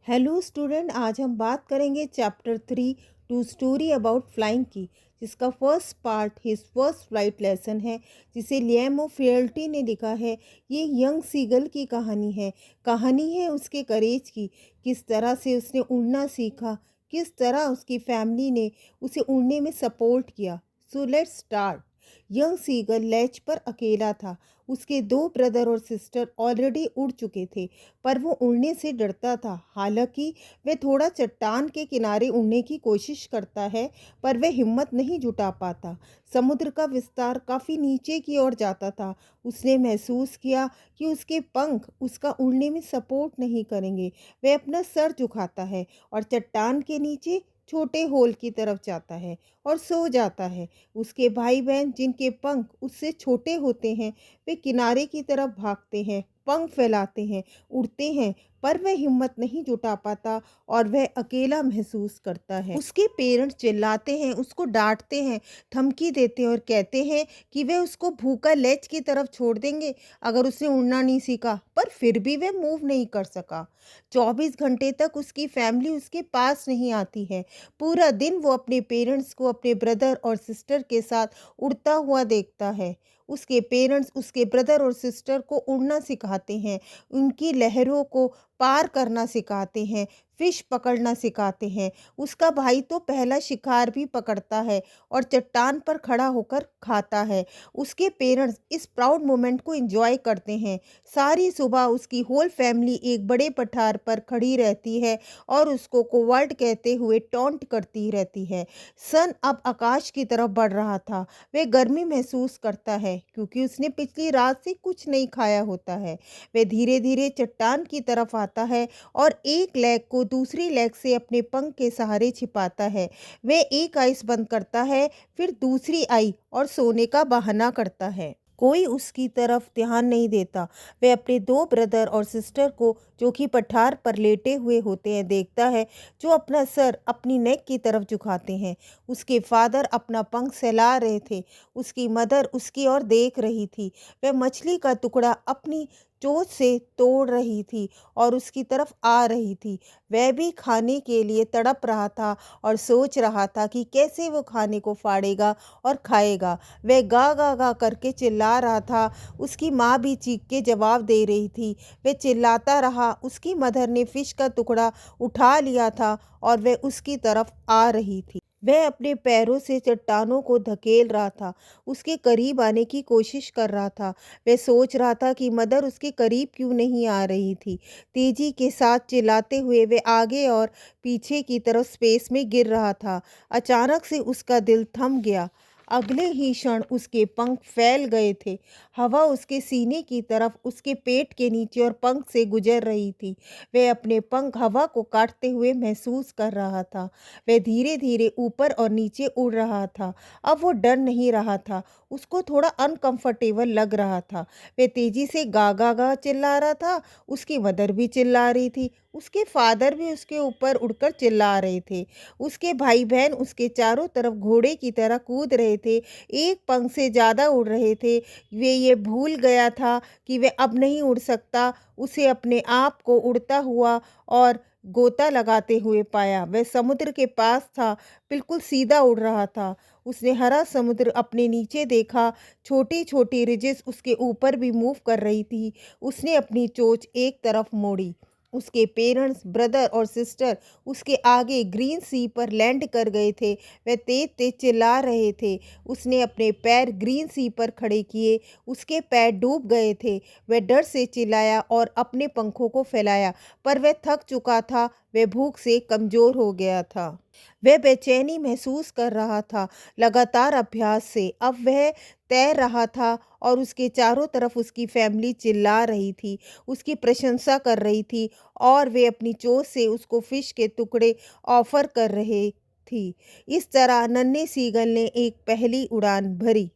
Hello student, आज हम बात करेंगे chapter 3 two story about flying की, जिसका first part his first flight lesson है, जिसे लिएम फेयल्टी ने लिखा है। ये यंग सीगल की कहानी है उसके करेज की, किस तरह से उसने उड़ना सीखा, किस तरह उसकी फैमिली ने उसे उड़ने में सपोर्ट किया। So let's start. Young seagull ledge पर अकेला था। उसके 2 ब्रदर और सिस्टर ऑलरेडी उड़ चुके थे, पर वो उड़ने से डरता था। हालांकि वह थोड़ा चट्टान के किनारे उड़ने की कोशिश करता है, पर वह हिम्मत नहीं जुटा पाता। समुद्र का विस्तार काफ़ी नीचे की ओर जाता था। उसने महसूस किया कि उसके पंख उसका उड़ने में सपोर्ट नहीं करेंगे। वह अपना सर झुकाता है और चट्टान के नीचे छोटे होल की तरफ जाता है और सो जाता है। उसके भाई बहन, जिनके पंख उससे छोटे होते हैं, वे किनारे की तरफ भागते हैं, पंख फैलाते हैं, उड़ते हैं, पर वह हिम्मत नहीं जुटा पाता और वह अकेला महसूस करता है। उसके पेरेंट्स चिल्लाते हैं, उसको डांटते हैं, धमकी देते हैं और कहते हैं कि वे उसको भूखा लेच की तरफ छोड़ देंगे अगर उसने उड़ना नहीं सीखा, पर फिर भी वह मूव नहीं कर सका। 24 घंटे तक उसकी फैमिली उसके पास नहीं आती है। पूरा दिन वो अपने पेरेंट्स को अपने ब्रदर और सिस्टर के साथ उड़ता हुआ देखता है। उसके पेरेंट्स उसके ब्रदर और सिस्टर को उड़ना सिखाते हैं, उनकी लहरों को पार करना सिखाते हैं, फिश पकड़ना सिखाते हैं। उसका भाई तो पहला शिकार भी पकड़ता है और चट्टान पर खड़ा होकर खाता है। उसके पेरेंट्स इस प्राउड मोमेंट को एंजॉय करते हैं। सारी सुबह उसकी होल फैमिली एक बड़े पठार पर खड़ी रहती है और उसको कोवर्ड कहते हुए टॉन्ट करती रहती है। सन अब आकाश की तरफ बढ़ रहा था। वह गर्मी महसूस करता है क्योंकि उसने पिछली रात से कुछ नहीं खाया होता है। वह धीरे धीरे चट्टान की तरफ आता है और एक लेग को दूसरी लेग से अपने पंख के सहारे छिपाता है। वह एक आइस बंद करता है, फिर दूसरी आई और सोने का बहाना करता है। कोई उसकी तरफ ध्यान नहीं देता। वह अपने 2 ब्रदर और सिस्टर को, जो कि पठार पर लेटे हुए होते हैं, देखता है, जो अपना सर अपनी नेक की तरफ झुकाते हैं। उसके फादर अपना पंख फैला रहे थे। उसकी मदर उसकी ओर देख रही थी। वह मछली का टुकड़ा अपनी चोंच से तोड़ रही थी और उसकी तरफ आ रही थी। वह भी खाने के लिए तड़प रहा था और सोच रहा था कि कैसे वो खाने को फाड़ेगा और खाएगा। वह गा गा गा करके चिल्ला रहा था। उसकी माँ भी चीख के जवाब दे रही थी। वह चिल्लाता रहा। उसकी मदर ने फिश का टुकड़ा उठा लिया था और वह उसकी तरफ आ रही थी। वह अपने पैरों से चट्टानों को धकेल रहा था, उसके करीब आने की कोशिश कर रहा था। वह सोच रहा था कि मदर उसके करीब क्यों नहीं आ रही थी। तेजी के साथ चिल्लाते हुए वह आगे और पीछे की तरफ स्पेस में गिर रहा था। अचानक से उसका दिल थम गया। अगले ही क्षण उसके पंख फैल गए थे। हवा उसके सीने की तरफ, उसके पेट के नीचे और पंख से गुजर रही थी। वह अपने पंख हवा को काटते हुए महसूस कर रहा था। वह धीरे धीरे ऊपर और नीचे उड़ रहा था। अब वो डर नहीं रहा था, उसको थोड़ा अनकंफर्टेबल लग रहा था। वह तेजी से गा गा गा चिल्ला रहा था। उसकी मदर भी चिल्ला रही थी। उसके फादर भी उसके ऊपर उड़कर चिल्ला रहे थे। उसके भाई बहन उसके चारों तरफ घोड़े की तरह कूद रहे थे, एक पंख से ज़्यादा उड़ रहे थे। वे ये भूल गया था कि वह अब नहीं उड़ सकता। उसे अपने आप को उड़ता हुआ और गोता लगाते हुए पाया। वह समुद्र के पास था, बिल्कुल सीधा उड़ रहा था। उसने हरा समुद्र अपने नीचे देखा। छोटी छोटी रिजेस उसके ऊपर भी मूव कर रही थी। उसने अपनी चोंच एक तरफ मोड़ी। उसके पेरेंट्स, ब्रदर और सिस्टर उसके आगे ग्रीन सी पर लैंड कर गए थे। वह तेज तेज चिल्ला रहे थे। उसने अपने पैर ग्रीन सी पर खड़े किए। उसके पैर डूब गए थे। वह डर से चिल्लाया और अपने पंखों को फैलाया, पर वह थक चुका था। वह भूख से कमज़ोर हो गया था। वह बेचैनी महसूस कर रहा था। लगातार अभ्यास से अब वह तैर रहा था और उसके चारों तरफ उसकी फैमिली चिल्ला रही थी, उसकी प्रशंसा कर रही थी और वे अपनी चोंच से उसको फिश के टुकड़े ऑफर कर रहे थी। इस तरह नन्हे सीगल ने एक पहली उड़ान भरी।